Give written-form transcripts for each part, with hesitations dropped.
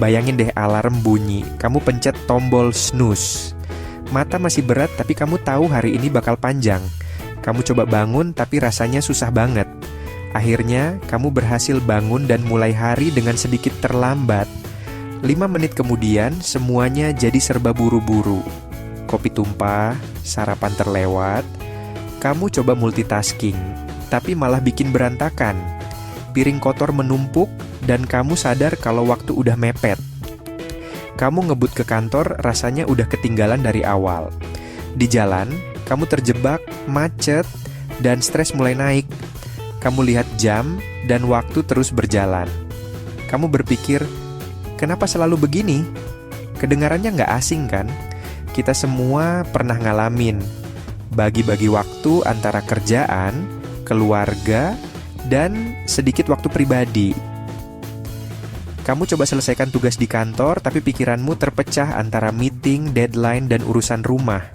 Bayangin deh alarm bunyi, kamu pencet tombol snooze. Mata masih berat tapi kamu tahu hari ini bakal panjang. Kamu coba bangun tapi rasanya susah banget. Akhirnya, kamu berhasil bangun dan mulai hari dengan sedikit terlambat. 5 menit kemudian, semuanya jadi serba buru-buru. Kopi tumpah, sarapan terlewat. Kamu coba multitasking, tapi malah bikin berantakan. Piring kotor menumpuk, dan kamu sadar kalau waktu udah mepet. Kamu ngebut ke kantor, rasanya udah ketinggalan dari awal. Di jalan, kamu terjebak, macet, dan stres mulai naik. Kamu lihat jam, dan waktu terus berjalan. Kamu berpikir, kenapa selalu begini? Kedengarannya nggak asing kan? Kita semua pernah ngalamin. Bagi-bagi waktu antara kerjaan, keluarga, dan sedikit waktu pribadi. Kamu coba selesaikan tugas di kantor, tapi pikiranmu terpecah antara meeting, deadline, dan urusan rumah.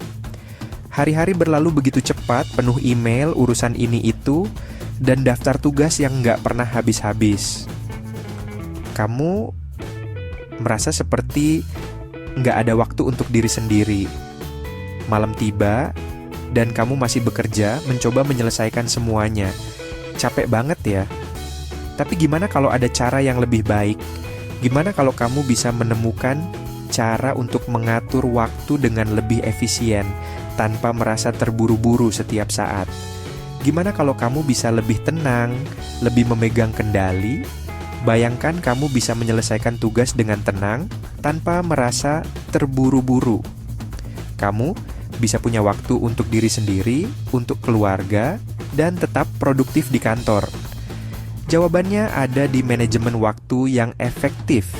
Hari-hari berlalu begitu cepat, penuh email, urusan ini itu, dan daftar tugas yang nggak pernah habis-habis. Kamu merasa seperti nggak ada waktu untuk diri sendiri. Malam tiba, dan kamu masih bekerja, mencoba menyelesaikan semuanya. Capek banget ya. Tapi gimana kalau ada cara yang lebih baik? Gimana kalau kamu bisa menemukan cara untuk mengatur waktu dengan lebih efisien, tanpa merasa terburu-buru setiap saat? Gimana kalau kamu bisa lebih tenang, lebih memegang kendali? Bayangkan kamu bisa menyelesaikan tugas dengan tenang, tanpa merasa terburu-buru. Kamu bisa punya waktu untuk diri sendiri, untuk keluarga, dan tetap produktif di kantor. Jawabannya ada di manajemen waktu yang efektif.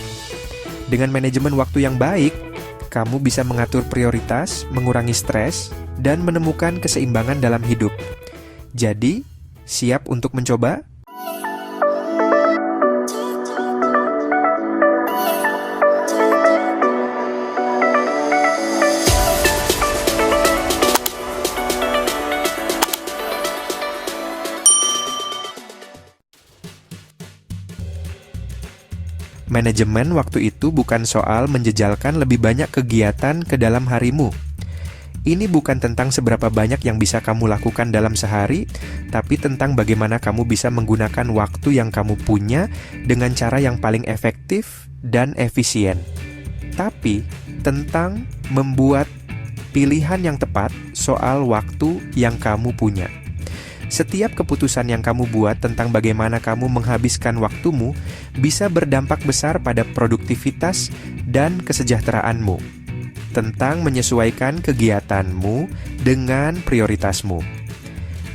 Dengan manajemen waktu yang baik, kamu bisa mengatur prioritas, mengurangi stres, dan menemukan keseimbangan dalam hidup. Jadi, siap untuk mencoba? Manajemen waktu itu bukan soal menjejalkan lebih banyak kegiatan ke dalam harimu. Ini bukan tentang seberapa banyak yang bisa kamu lakukan dalam sehari, tapi tentang bagaimana kamu bisa menggunakan waktu yang kamu punya dengan cara yang paling efektif dan efisien. Tapi, tentang membuat pilihan yang tepat soal waktu yang kamu punya. Setiap keputusan yang kamu buat tentang bagaimana kamu menghabiskan waktumu bisa berdampak besar pada produktivitas dan kesejahteraanmu. Tentang menyesuaikan kegiatanmu dengan prioritasmu.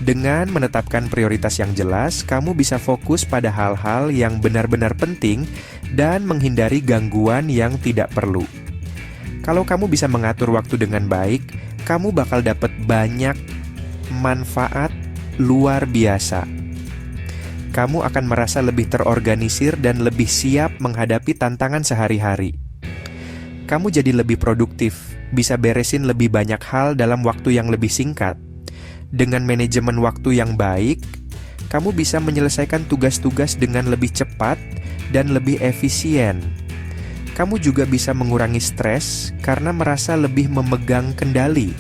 Dengan menetapkan prioritas yang jelas, kamu bisa fokus pada hal-hal yang benar-benar penting dan menghindari gangguan yang tidak perlu. Kalau kamu bisa mengatur waktu dengan baik, kamu bakal dapat banyak manfaat luar biasa. Kamu akan merasa lebih terorganisir dan lebih siap menghadapi tantangan sehari-hari. Kamu jadi lebih produktif, bisa beresin lebih banyak hal dalam waktu yang lebih singkat. Dengan manajemen waktu yang baik, kamu bisa menyelesaikan tugas-tugas dengan lebih cepat dan lebih efisien. Kamu juga bisa mengurangi stres karena merasa lebih memegang kendali.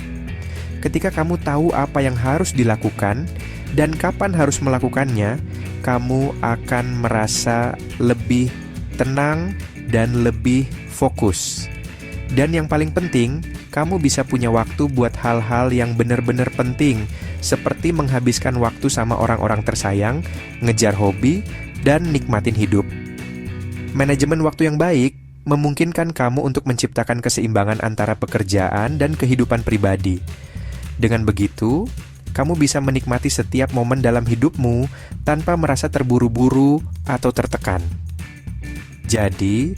Ketika kamu tahu apa yang harus dilakukan dan kapan harus melakukannya, kamu akan merasa lebih tenang dan lebih fokus. Dan yang paling penting, kamu bisa punya waktu buat hal-hal yang benar-benar penting, seperti menghabiskan waktu sama orang-orang tersayang, ngejar hobi, dan nikmatin hidup. Manajemen waktu yang baik memungkinkan kamu untuk menciptakan keseimbangan antara pekerjaan dan kehidupan pribadi. Dengan begitu, kamu bisa menikmati setiap momen dalam hidupmu tanpa merasa terburu-buru atau tertekan. Jadi,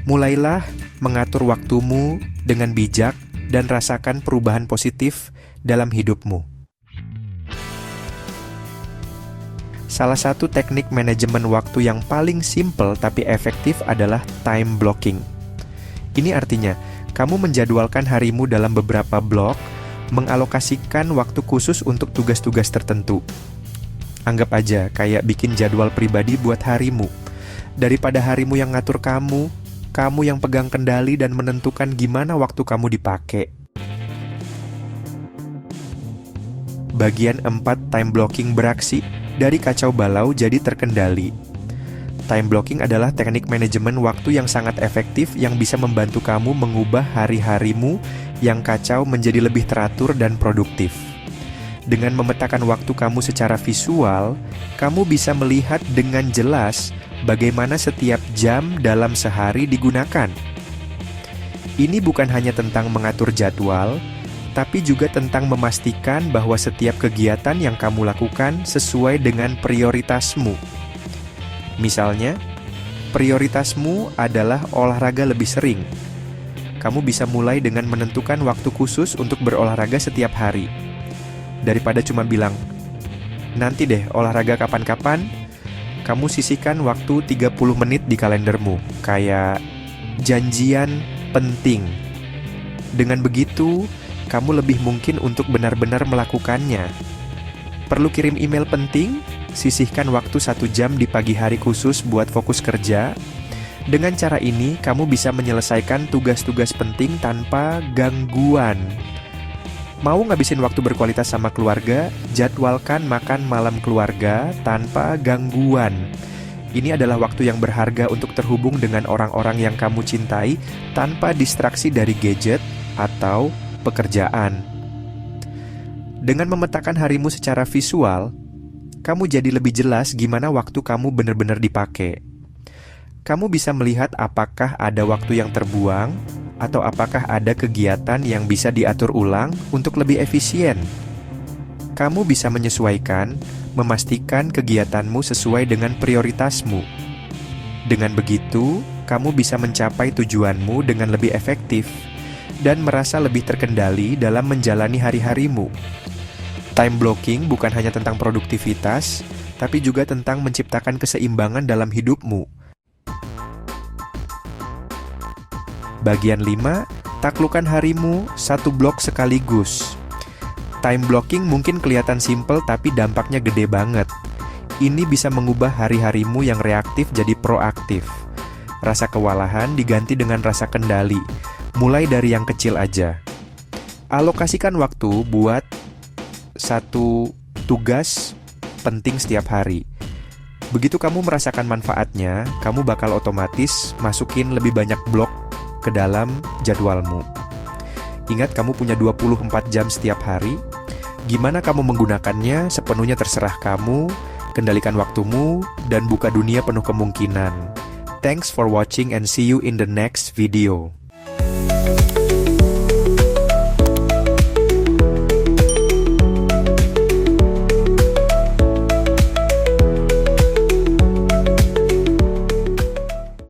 mulailah mengatur waktumu dengan bijak dan rasakan perubahan positif dalam hidupmu. Salah satu teknik manajemen waktu yang paling simple tapi efektif adalah time blocking. Ini artinya, kamu menjadwalkan harimu dalam beberapa blok, mengalokasikan waktu khusus untuk tugas-tugas tertentu. Anggap aja kayak bikin jadwal pribadi buat harimu. Daripada harimu yang ngatur kamu, kamu yang pegang kendali dan menentukan gimana waktu kamu dipakai. Bagian 4 time blocking beraksi, dari kacau balau jadi terkendali. Time blocking adalah teknik manajemen waktu yang sangat efektif yang bisa membantu kamu mengubah hari-harimu yang kacau menjadi lebih teratur dan produktif. Dengan memetakan waktu kamu secara visual, kamu bisa melihat dengan jelas bagaimana setiap jam dalam sehari digunakan. Ini bukan hanya tentang mengatur jadwal, tapi juga tentang memastikan bahwa setiap kegiatan yang kamu lakukan sesuai dengan prioritasmu. Misalnya, prioritasmu adalah olahraga lebih sering. Kamu bisa mulai dengan menentukan waktu khusus untuk berolahraga setiap hari. Daripada cuma bilang, nanti deh olahraga kapan-kapan, kamu sisihkan waktu 30 menit di kalendermu, kayak janjian penting. Dengan begitu, kamu lebih mungkin untuk benar-benar melakukannya. Perlu kirim email penting? Sisihkan waktu 1 jam di pagi hari khusus buat fokus kerja. Dengan cara ini, kamu bisa menyelesaikan tugas-tugas penting tanpa gangguan. Mau ngabisin waktu berkualitas sama keluarga? Jadwalkan makan malam keluarga tanpa gangguan. Ini adalah waktu yang berharga untuk terhubung dengan orang-orang yang kamu cintai tanpa distraksi dari gadget atau pekerjaan. Dengan memetakan harimu secara visual, kamu jadi lebih jelas gimana waktu kamu benar-benar dipakai. Kamu bisa melihat apakah ada waktu yang terbuang, atau apakah ada kegiatan yang bisa diatur ulang untuk lebih efisien. Kamu bisa menyesuaikan, memastikan kegiatanmu sesuai dengan prioritasmu. Dengan begitu, kamu bisa mencapai tujuanmu dengan lebih efektif, dan merasa lebih terkendali dalam menjalani hari-harimu. Time blocking bukan hanya tentang produktivitas, tapi juga tentang menciptakan keseimbangan dalam hidupmu. Bagian 5, taklukkan harimu 1 blok sekaligus. Time blocking mungkin kelihatan simpel tapi dampaknya gede banget. Ini bisa mengubah hari-harimu yang reaktif jadi proaktif. Rasa kewalahan diganti dengan rasa kendali, mulai dari yang kecil aja. Alokasikan waktu buat 1 tugas penting setiap hari. Begitu kamu merasakan manfaatnya, kamu bakal otomatis masukin lebih banyak blok ke dalam jadwalmu. Ingat, kamu punya 24 jam setiap hari. Gimana kamu menggunakannya sepenuhnya terserah kamu. Kendalikan waktumu dan buka dunia penuh kemungkinan. Thanks for watching and see you in the next video.